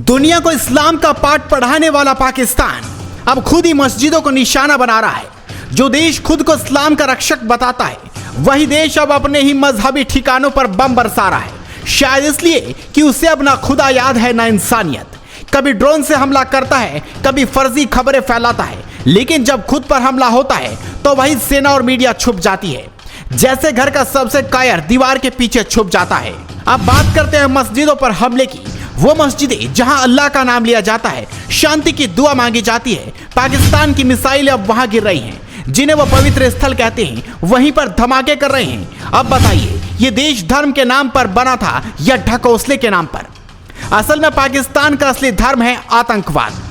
दुनिया को इस्लाम का पाठ पढ़ाने वाला पाकिस्तान अब खुद ही मस्जिदों को निशाना बना रहा है। जो देश खुद को इस्लाम का रक्षक बताता है, वही देश अब अपने ही मजहबी ठिकानों पर बम बरसा रहा है। शायद इसलिए कि उसे अब ना खुदा याद है ना इंसानियत। कभी ड्रोन से हमला करता है, कभी फर्जी खबरें फैलाता है, लेकिन जब खुद पर हमला होता है तो वही सेना और मीडिया छुप जाती है। जैसे घर का सबसे कायर दीवार के पीछे छुप जाता है। अब बात करते हैं मस्जिदों पर हमले की। वो मस्जिदें जहां अल्लाह का नाम लिया जाता है, शांति की दुआ मांगी जाती है, पाकिस्तान की मिसाइलें अब वहां गिर रही हैं। जिन्हें वो पवित्र स्थल कहते हैं, वहीं पर धमाके कर रहे हैं। अब बताइए, ये देश धर्म के नाम पर बना था या ढकोसले के नाम पर? असल में पाकिस्तान का असली धर्म है आतंकवाद।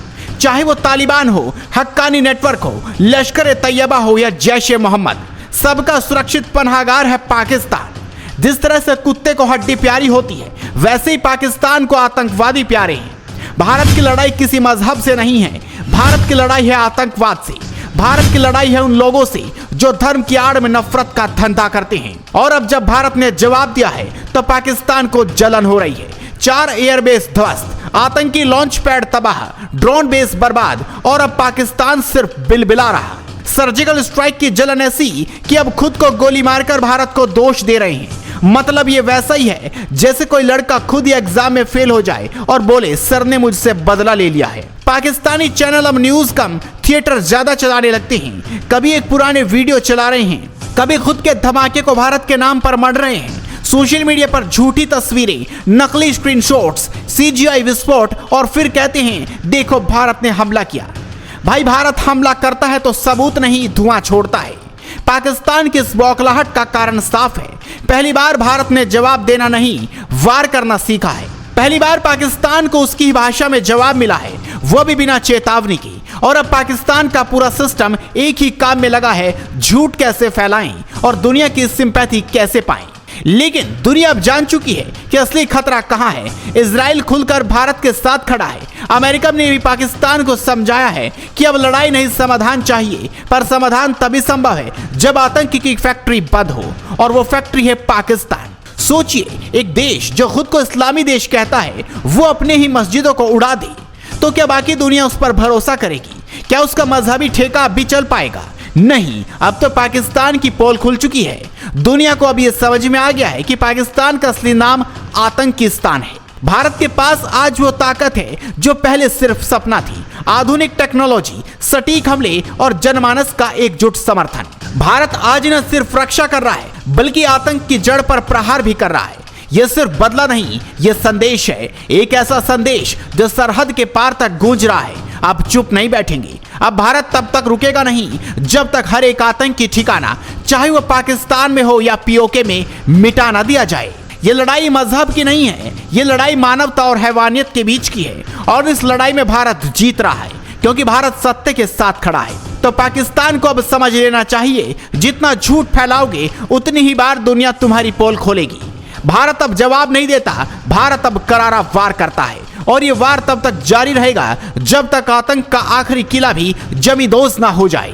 चाहे वो तालिबान हो, हक्कानी नेटवर्क हो, लश्कर ए तैयबा हो या जैश ए मोहम्मद, सबका सुरक्षित पनाहगार है पाकिस्तान। जिस तरह से कुत्ते को हड्डी प्यारी होती है, वैसे ही पाकिस्तान को आतंकवादी प्यारे हैं। भारत की लड़ाई किसी मजहब से नहीं है, भारत की लड़ाई है आतंकवाद से। भारत की लड़ाई है उन लोगों से जो धर्म की आड़ में नफरत का धंधा करते हैं। और अब जब भारत ने जवाब दिया है तो पाकिस्तान को जलन हो रही है। 4 एयरबेस ध्वस्त, आतंकी लॉन्च पैड तबाह, ड्रोन बेस बर्बाद, और अब पाकिस्तान सिर्फ बिलबिला रहा। सर्जिकल स्ट्राइक की जलन ऐसी कि अब खुद को गोली मारकर भारत को दोष दे रहे हैं। मतलब ये वैसा ही है जैसे कोई लड़का खुद ही एग्जाम में फेल हो जाए और बोले सर ने मुझसे बदला ले लिया है। पाकिस्तानी चैनल अब न्यूज कम थिएटर ज्यादा चलाने लगते हैं। कभी एक पुराने वीडियो चला रहे हैं, कभी खुद के धमाके को भारत के नाम पर मढ़ रहे हैं। सोशल मीडिया पर झूठी तस्वीरें, नकली स्क्रीनशॉट्स, CGI विस्फोट, और फिर कहते हैं देखो भारत ने हमला किया। भाई, भारत हमला करता है तो सबूत नहीं, धुआं छोड़ता है। पाकिस्तान की इस बौखलाहट का कारण साफ है। पहली बार भारत ने जवाब देना नहीं, वार करना सीखा है। पहली बार पाकिस्तान को उसकी भाषा में जवाब मिला है, वो भी बिना चेतावनी की। और अब पाकिस्तान का पूरा सिस्टम एक ही काम में लगा है, झूठ कैसे फैलाएं और दुनिया की सिंपैथी कैसे पाएं। लेकिन दुनिया अब जान चुकी है कि असली खतरा कहां है। इजराइल खुलकर भारत के साथ खड़ा है। अमेरिका ने भी पाकिस्तान को समझाया है कि अब लड़ाई नहीं, समाधान चाहिए। पर समाधान तभी संभव है जब आतंक की फैक्ट्री बंद हो, और वो फैक्ट्री है पाकिस्तान। सोचिए, एक देश जो खुद को इस्लामी देश कहता है, वो अपने ही मस्जिदों को उड़ा दे, तो क्या बाकी दुनिया उस पर भरोसा करेगी? क्या उसका मजहबी ठेका अब भी चल पाएगा? नहीं, अब तो पाकिस्तान की पोल खुल चुकी है। दुनिया को अब यह समझ में आ गया है कि पाकिस्तान का असली नाम आतंकिस्तान है। भारत के पास आज वो ताकत है जो पहले सिर्फ सपना थी। आधुनिक टेक्नोलॉजी, सटीक हमले और जनमानस का एकजुट समर्थन। भारत आज न सिर्फ रक्षा कर रहा है, बल्कि आतंक की जड़ पर प्रहार भी कर रहा है। यह सिर्फ बदला नहीं, यह संदेश है। एक ऐसा संदेश जो सरहद के पार तक गूंज रहा है। आप चुप नहीं बैठेंगे। अब भारत तब तक रुकेगा नहीं जब तक हर एक आतंकी ठिकाना, चाहे वो पाकिस्तान में हो या POK में, मिटा ना दिया जाए। ये लड़ाई मजहब की नहीं है, ये लड़ाई मानवता और हैवानियत के बीच की है। और इस लड़ाई में भारत जीत रहा है, क्योंकि भारत सत्य के साथ खड़ा है। तो पाकिस्तान को अब समझ लेना चाहिए, जितना झूठ फैलाओगे उतनी ही बार दुनिया तुम्हारी पोल खोलेगी। भारत अब जवाब नहीं देता, भारत अब करारा वार करता है। और ये वार तब तक जारी रहेगा जब तक आतंक का आखिरी किला भी जमींदोज ना हो जाए।